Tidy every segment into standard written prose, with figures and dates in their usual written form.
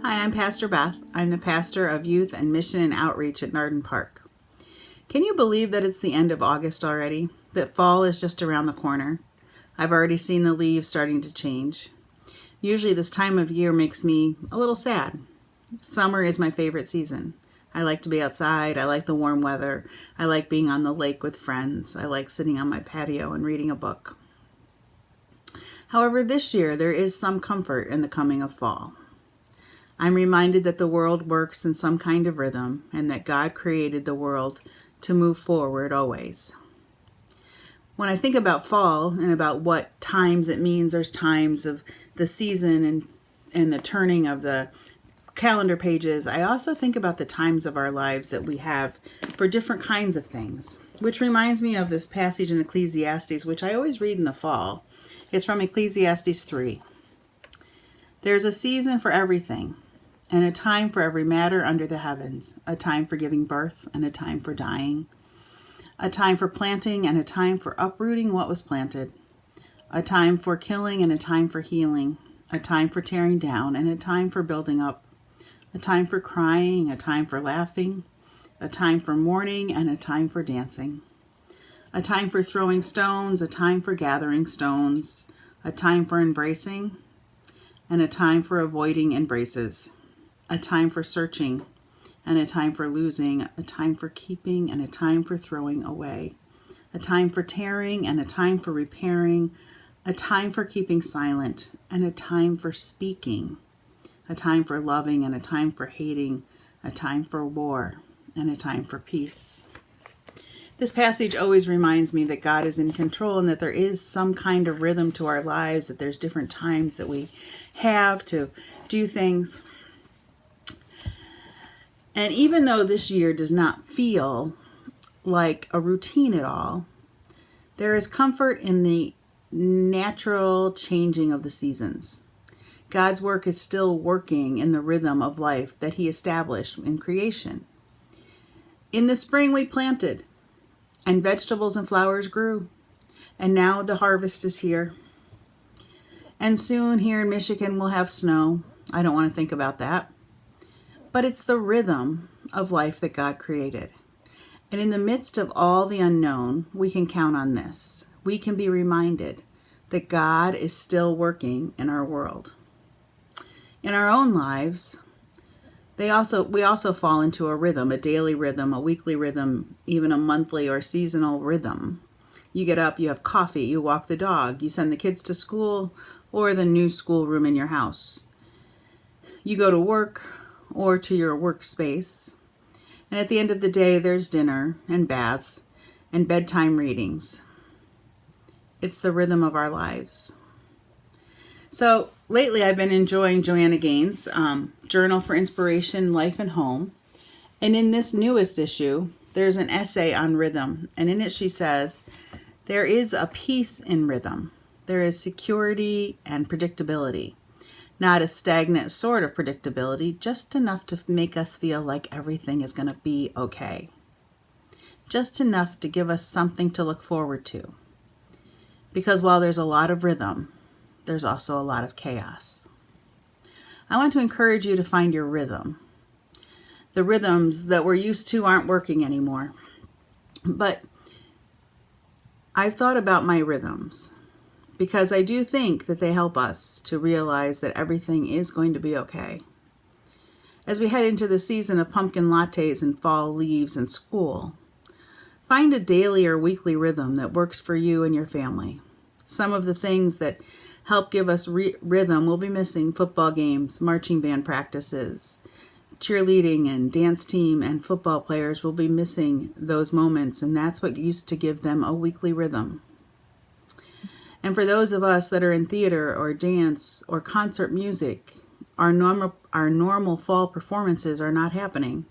Hi, I'm Pastor Beth. I'm the pastor of Youth and Mission and Outreach at Narden Park. Can you believe that it's the end of August already? That fall is just around the corner? I've already seen the leaves starting to change. Usually this time of year makes me a little sad. Summer is my favorite season. I like to be outside. I like the warm weather. I like being on the lake with friends. I like sitting on my patio and reading a book. However, this year there is some comfort in the coming of fall. I'm reminded that the world works in some kind of rhythm and that God created the world to move forward always. When I think about fall and about what times it means, there's times of the season and the turning of the calendar pages, I also think about the times of our lives that we have for different kinds of things, which reminds me of this passage in Ecclesiastes, which I always read in the fall. It's from Ecclesiastes 3. There's a season for everything, and a time for every matter under the heavens, a time for giving birth and a time for dying, a time for planting and a time for uprooting what was planted, a time for killing and a time for healing, a time for tearing down and a time for building up, a time for crying, a time for laughing, a time for mourning and a time for dancing, a time for throwing stones, a time for gathering stones, a time for embracing and a time for avoiding embraces, a time for searching and a time for losing, a time for keeping and a time for throwing away, a time for tearing and a time for repairing, a time for keeping silent and a time for speaking, a time for loving and a time for hating, a time for war and a time for peace. This passage always reminds me that God is in control and that there is some kind of rhythm to our lives, that there's different times that we have to do things. And even though this year does not feel like a routine at all, there is comfort in the natural changing of the seasons. God's work is still working in the rhythm of life that He established in creation. In the spring we planted, and vegetables and flowers grew, and now the harvest is here. And soon here in Michigan we'll have snow. I don't want to think about that. But it's the rhythm of life that God created. And in the midst of all the unknown, we can count on this. We can be reminded that God is still working in our world. In our own lives, we also fall into a rhythm, a daily rhythm, a weekly rhythm, even a monthly or seasonal rhythm. You get up, you have coffee, you walk the dog, you send the kids to school or the new schoolroom in your house. You go to work or to your workspace. And at the end of the day, there's dinner and baths and bedtime readings. It's the rhythm of our lives. So lately I've been enjoying Joanna Gaines' Journal for Inspiration, Life and Home. And in this newest issue, there's an essay on rhythm. And in it she says, there is a peace in rhythm. There is security and predictability. Not a stagnant sort of predictability, just enough to make us feel like everything is going to be okay. Just enough to give us something to look forward to. Because while there's a lot of rhythm, there's also a lot of chaos. I want to encourage you to find your rhythm. The rhythms that we're used to aren't working anymore. But I've thought about my rhythms, because I do think that they help us to realize that everything is going to be okay. As we head into the season of pumpkin lattes and fall leaves and school, find a daily or weekly rhythm that works for you and your family. Some of the things that help give us rhythm will be missing: football games, marching band practices, cheerleading and dance team and football players will be missing those moments, and that's what used to give them a weekly rhythm. And for those of us that are in theater or dance or concert music, our normal fall performances are not happening,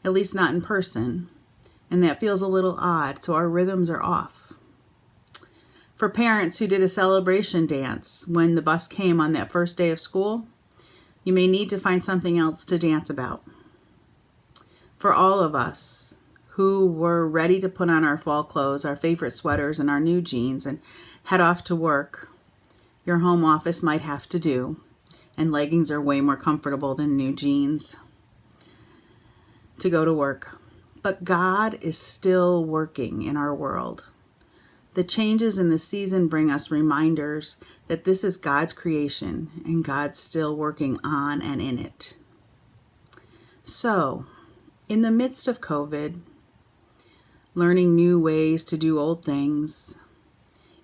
at least not in person, and that feels a little odd, so our rhythms are off. For parents who did a celebration dance when the bus came on that first day of school, you may need to find something else to dance about. For all of us who were ready to put on our fall clothes, our favorite sweaters and our new jeans and head off to work, your home office might have to do, and leggings are way more comfortable than new jeans to go to work. But God is still working in our world. The changes in the season bring us reminders that this is God's creation and God's still working on and in it. So, in the midst of COVID, learning new ways to do old things,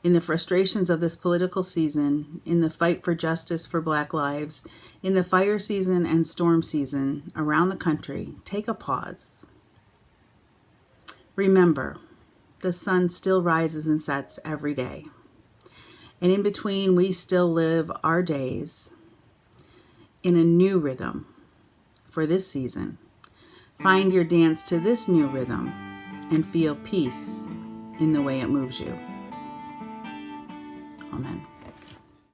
in the frustrations of this political season, in the fight for justice for Black lives, in the fire season and storm season around the country, take a pause. Remember, the sun still rises and sets every day. And in between, we still live our days in a new rhythm for this season. Find your dance to this new rhythm and feel peace in the way it moves you. Amen.